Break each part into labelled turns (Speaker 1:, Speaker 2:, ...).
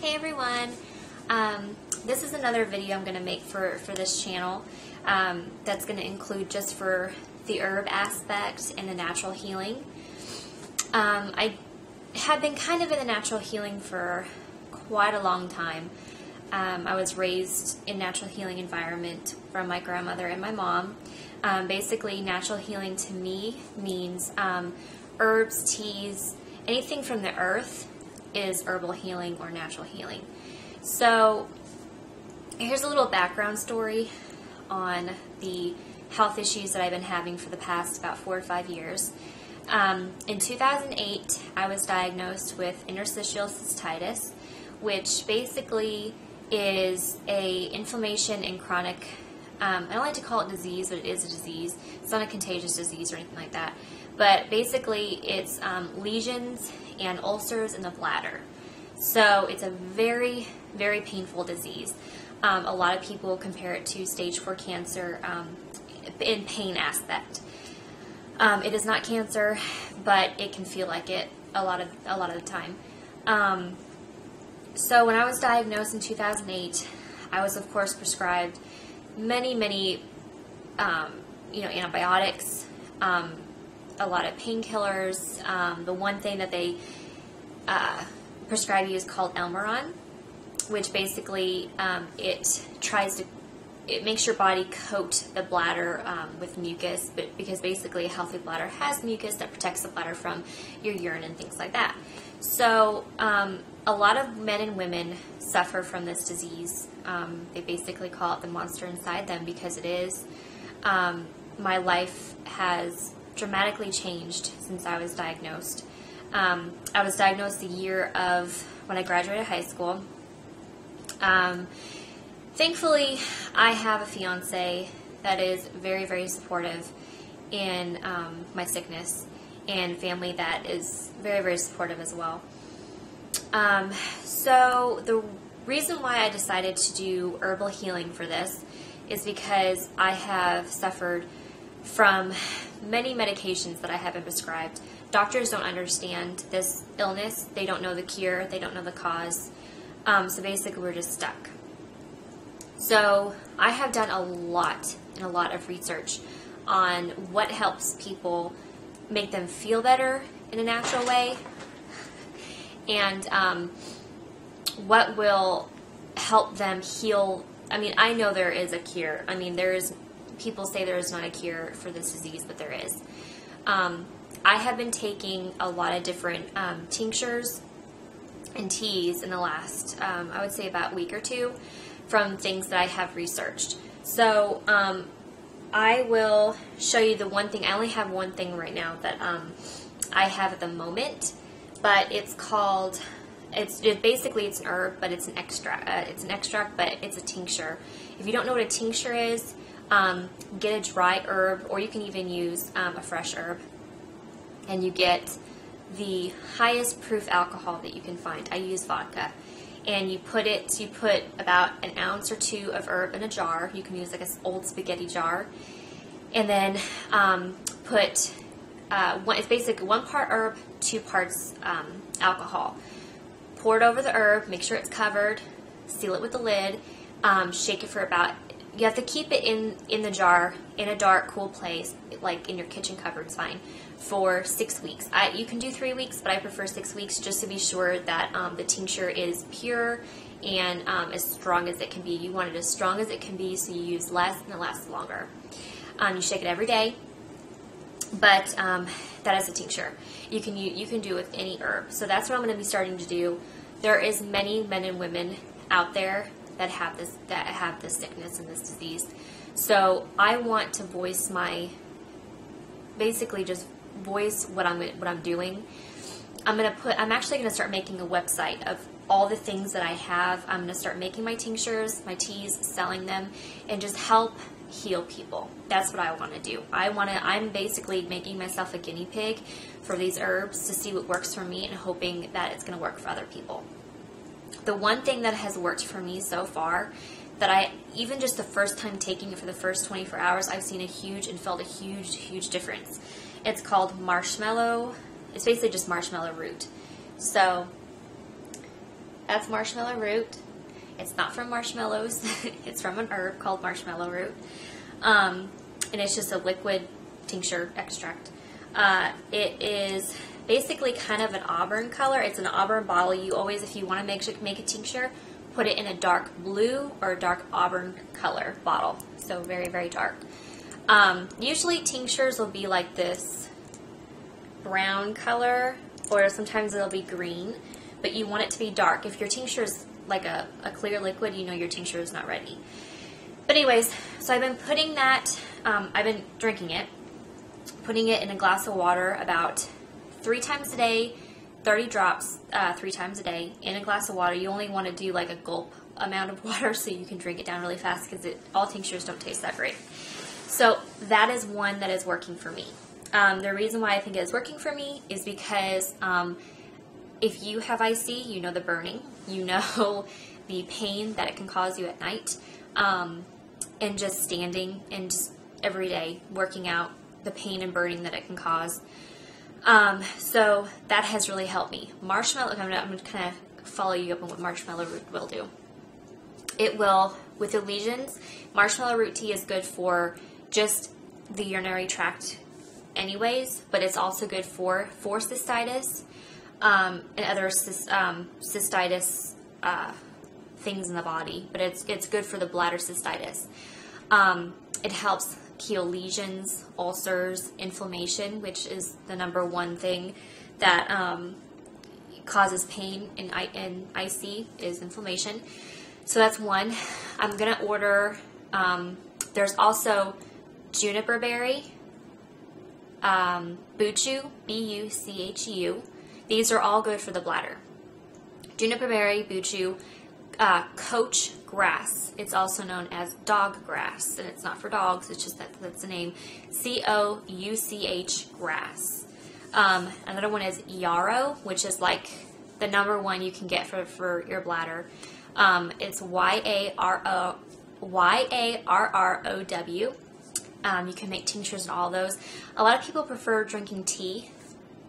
Speaker 1: Hey everyone, this is another video I'm going to make for this channel that's going to include just for the herb aspect and the natural healing. I have been kind of in the natural healing for quite a long time. I was raised in natural healing environment from my grandmother and my mom. Basically, natural healing to me means herbs, teas, anything from the earth is herbal healing or natural healing. So here's a little background story on the health issues that I've been having for the past about 4 or 5 years. In 2008, I was diagnosed with interstitial cystitis, which basically is a inflammation and chronic, I don't like to call it disease, but it is a disease. It's not a contagious disease or anything like that. But basically, it's lesions and ulcers in the bladder. So it's a very, very painful disease. A lot of people compare it to stage 4 cancer in pain aspect. It is not cancer, but it can feel like it a lot of the time. So when I was diagnosed in 2008, I was of course prescribed many antibiotics, a lot of painkillers. The one thing that they prescribe you is called Elmeron, which basically it makes your body coat the bladder with mucus, but because basically a healthy bladder has mucus that protects the bladder from your urine and things like that. So a lot of men and women suffer from this disease. They basically call it the monster inside them because it is. My life has dramatically changed since I was diagnosed. I was diagnosed the year of when I graduated high school. Thankfully, I have a fiance that is very, very supportive in my sickness, and family that is very, very supportive as well. So the reason why I decided to do herbal healing for this is because I have suffered from many medications that I have been prescribed. Doctors don't understand this illness. They don't know the cure. They don't know the cause. So basically, we're just stuck. So I have done a lot of research on what helps people make them feel better in a natural way, and what will help them heal. I mean, I know there is a cure. I mean, people say there is not a cure for this disease, but there is. I have been taking a lot of different tinctures and teas in the last, I would say about a week or two, from things that I have researched. So I will show you the one thing. I only have one thing right now that I have at the moment, but it's called, basically it's an herb, but it's an extract, but it's a tincture. If you don't know what a tincture is, get a dry herb, or you can even use a fresh herb, and you get the highest proof alcohol that you can find. I use vodka. And you put about an ounce or 2 of herb in a jar. You can use like an old spaghetti jar. And then it's basically 1 part herb, 2 parts alcohol. Pour it over the herb, make sure it's covered, seal it with the lid, shake it for about, you have to keep it in the jar, in a dark, cool place, like in your kitchen cupboard's fine, for 6 weeks. You can do 3 weeks, but I prefer 6 weeks just to be sure that the tincture is pure and as strong as it can be. You want it as strong as it can be, so you use less and it lasts longer. You shake it every day, but that is a tincture. You can do it with any herb. So that's what I'm going to be starting to do. There is many men and women out there that have this sickness and this disease. So I want to voice what I'm doing. I'm actually going to start making a website of all the things that I have. I'm going to start making my tinctures, my teas, selling them, and just help heal people. That's what I want to do. I'm basically making myself a guinea pig for these herbs to see what works for me, and hoping that it's going to work for other people. The one thing that has worked for me so far, that even just the first time taking it for the first 24 hours, I've seen felt a huge difference. It's called marshmallow. It's basically just marshmallow root. So That's marshmallow root. It's not from marshmallows. It's from an herb called marshmallow root. And it's just a liquid tincture extract. It is basically kind of an auburn color. It's an auburn bottle. You always, if you want to make a tincture, put it in a dark blue or a dark auburn color bottle. So very, very dark. Usually tinctures will be like this brown color, or sometimes it'll be green, but you want it to be dark. If your tincture is like a clear liquid, you know your tincture is not ready. But anyways, so I've been putting that, I've been drinking it, putting it in a glass of water about 3 times a day, 30 drops 3 times a day in a glass of water. You only want to do like a gulp amount of water so you can drink it down really fast, because all tinctures don't taste that great. So that is one that is working for me. The reason why I think it is working for me is because if you have IC, you know the burning, you know the pain that it can cause you at night, and just standing and just every day working out, the pain and burning that it can cause. So that has really helped me. Marshmallow, I'm going to kind of follow you up on what marshmallow root will do. It will, with the lesions, marshmallow root tea is good for just the urinary tract anyways, but it's also good for cystitis, and other cystitis things in the body, but it's good for the bladder cystitis. It helps heal lesions, ulcers, inflammation, which is the #1 thing that causes pain in IC is inflammation. So that's one. I'm going to order, there's also juniper berry, buchu, B-U-C-H-U. These are all good for the bladder. Juniper berry, buchu, coach grass. It's also known as dog grass, and it's not for dogs, it's just that's the name. C-O-U-C-H grass. Another one is yarrow, which is like the #1 you can get for your bladder. It's Y-A-R-R-O-W. You can make tinctures and all those. A lot of people prefer drinking tea,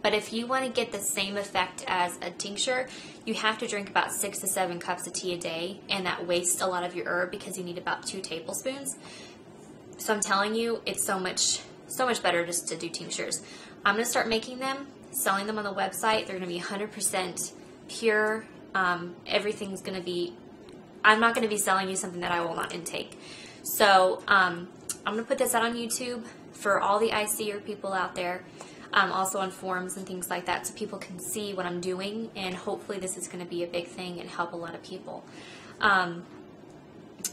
Speaker 1: but if you want to get the same effect as a tincture, you have to drink about 6 to 7 cups of tea a day, and that wastes a lot of your herb because you need about 2 tablespoons. So I'm telling you, it's so much better just to do tinctures. I'm going to start making them, selling them on the website. They're going to be 100% pure. Everything's going to be, I'm not going to be selling you something that I will not intake. So I'm going to put this out on YouTube for all the ICer people out there, also on forums and things like that, so people can see what I'm doing, and hopefully this is going to be a big thing and help a lot of people.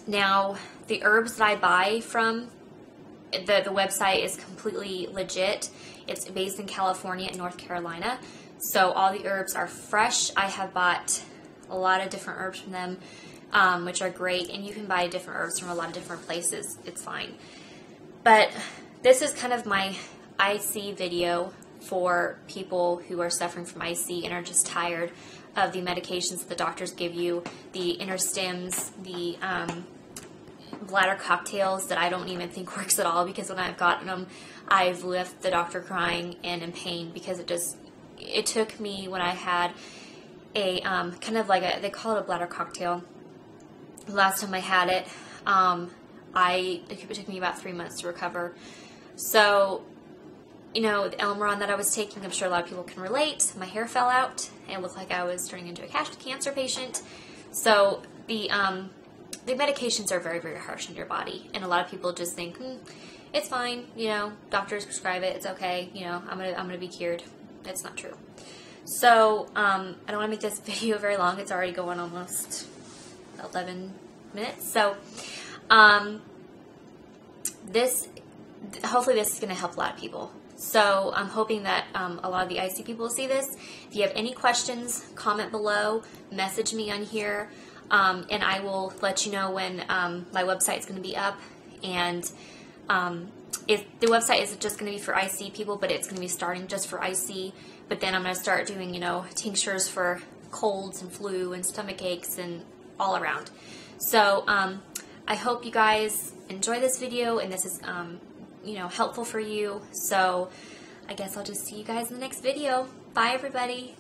Speaker 1: Now, the herbs that I buy from the website is completely legit. It's based in California and North Carolina, so all the herbs are fresh. I have bought a lot of different herbs from them, which are great, and you can buy different herbs from a lot of different places. It's fine. But this is kind of my IC video for people who are suffering from IC and are just tired of the medications that the doctors give you, the interstims, the bladder cocktails that I don't even think works at all, because when I've gotten them, I've left the doctor crying and in pain, because it took me, when I had a kind of like they call it a bladder cocktail, the last time I had it, it took me about 3 months to recover. So, you know, the Elmeron that I was taking, I'm sure a lot of people can relate. My hair fell out. It looked like I was turning into a cancer patient. So the medications are very, very harsh on your body, and a lot of people just think, it's fine. You know, doctors prescribe it. It's okay. You know, I'm gonna be cured. That's not true. So I don't want to make this video very long. It's already going almost 11 minutes. So hopefully this is going to help a lot of people. So I'm hoping that a lot of the IC people will see this. If you have any questions, comment below, message me on here, and I will let you know when my website is going to be up. And if the website isn't just going to be for IC people, but it's going to be starting just for IC. But then I'm going to start doing, you know, tinctures for colds and flu and stomach aches and all around. So I hope you guys enjoy this video, and this is you know, helpful for you. So I guess I'll just see you guys in the next video. Bye, everybody.